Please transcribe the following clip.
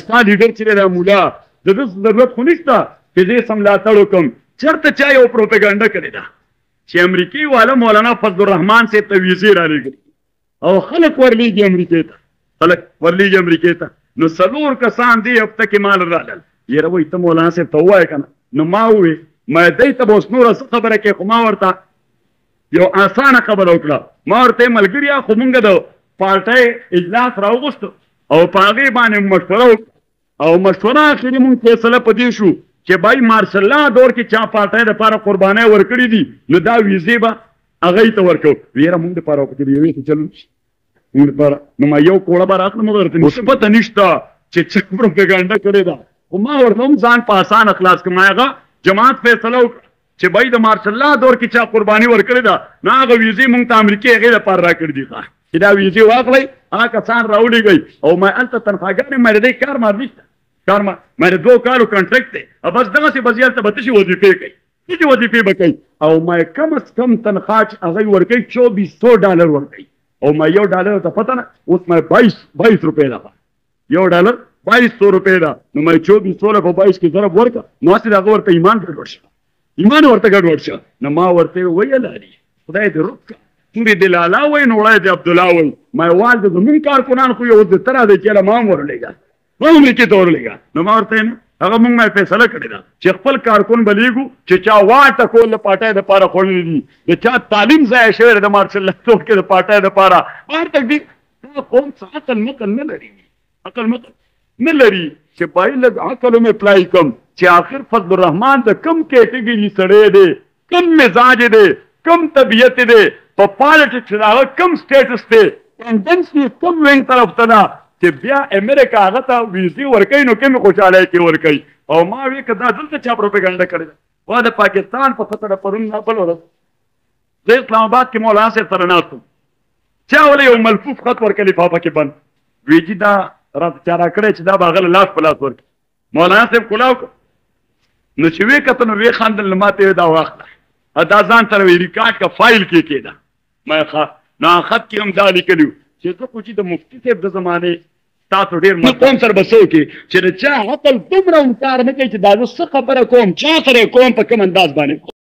ستا لیډر چې دی مولا د ده ضرورت خو نشته چې زه یې سملاتړ وکړم چېرته چا یو پروپیګنډه کړې ده چې امریکایي والا مولانا فضل الرحمان صاحب ته ویزې رالېږلي او خلک ورلیږي امریکې ته خلک ورلیږي امریکې ته نو 4 کسان دې هفته کې مال رالل یاره وایي ته مولانا صاحب ته ووایه که نه نو ما ووې ما دی ته به اوس نوره څه خبره کوې خو ما ورته یو اسانه خبره وکړه ما ورته ملګریا خو مونږ د پارټۍ اجلاس راوغوښتو او په هغې باندې مشوره وکړه او مشوره اخري مونږ فیصله په دې شو چې بای مارشل لا دور کې چا پارټۍ دپاره قربانۍ ورکړي دي نو دا ویزې به هغوی ته ورکوو ویره مونږ دپاره په کې د یوې ته چلون شي مونږ دپاره نو ما یو کوړه به راکړم ورته اوس پته نشته چې څه پروپیګنډه کړې ده خو ما ورته هم ځان په اسانه خلاص کړم هغه جماعت فیصله وکړه چې بای د مارشل لا دور کې چا قرباني ورکړې ده نو هغه ویزې مونږ ته امریکې هغې دپاره راکړي دي چې دا ویزې واخلئ هغه کسان راولېږئ او ما هلته تنخواګانې ما د دې کار مار نشته کار ما د 2 کالو کنټرکټ دی او بس دغسې به هلته به تشي وظیفې کوي تشي وظیفې به کوي او ما کم از کم تنخوا چې هغوی ورکوي $2400 ورکوي او ما $1 ته پته نه اوس ما 22 روپۍ ده $1 2200 روپۍ ده نو ما 2400 په 22 کې ضرب ورکړه نو هسې د هغه ورته ایمان ګډوډ شه ایمان ورته ګډوډ شه نو ما ورته ویل علي خدای دې روک کړه تورې د لالا وایي نو وړی د عبدالله وایي ما وال د زمونږ کارکنان خو یو د تره دی چې له ما هم ورلېږه ما امریکې ته ورلېږه نو ما ورته نه هغه مونږ ما فیصله کړې ده چې خپل کارکن به لیږو چې چا واټه کول د پاټۍ دپاره خوړلي دي د چا تعلیم ضایع شوی دی د مارشل لطوف کې د پاټۍ دپاره بهر تک دي دا قوم څه عقل مقل نه لري عقل مقل نه لري چې باید لږ عقل هم اپلای کړم چې آخر فضل الرحمان د کم کیټګري سړی دی کم مزاج دی کم طبیعت دی په پالټکس کې د هغه کم سټیټس دی ټینډنسي کم وینګ طرف ته ده چې بیا امریکا هغه ته ویزې ورکوي نو کومې خوشحالۍ کې ورکوي او ما وی که دا دلته چا پروپیګنډه کړې ده وا د پاکستان په خطر پرون نه بل ورځ زه اسلام آباد کې مولانا صاحب سره ناست وم چا ولې یو ملفوف خط ورکړ لفافه کې بند وی چې دا راته چا راکړی چې دا به هغه له لاس په لاس ورکړي مولانا صاحب کلاو کړ نو چې ویې کته نو ویې خندل نو ما ته یې دا واخله دا ځان سره وی ریکارډ کا فایل کې کېده ما نو خط کې هم دا لیکلي چې زه خو چې د مفتي صاحب د زمانې تاسو ډېر قوم سره به څه وکړي چې د چا عقل دومره هم کار نه کوي چې دا زه څه خبره کوم چا سره یې کوم په کوم انداز باندې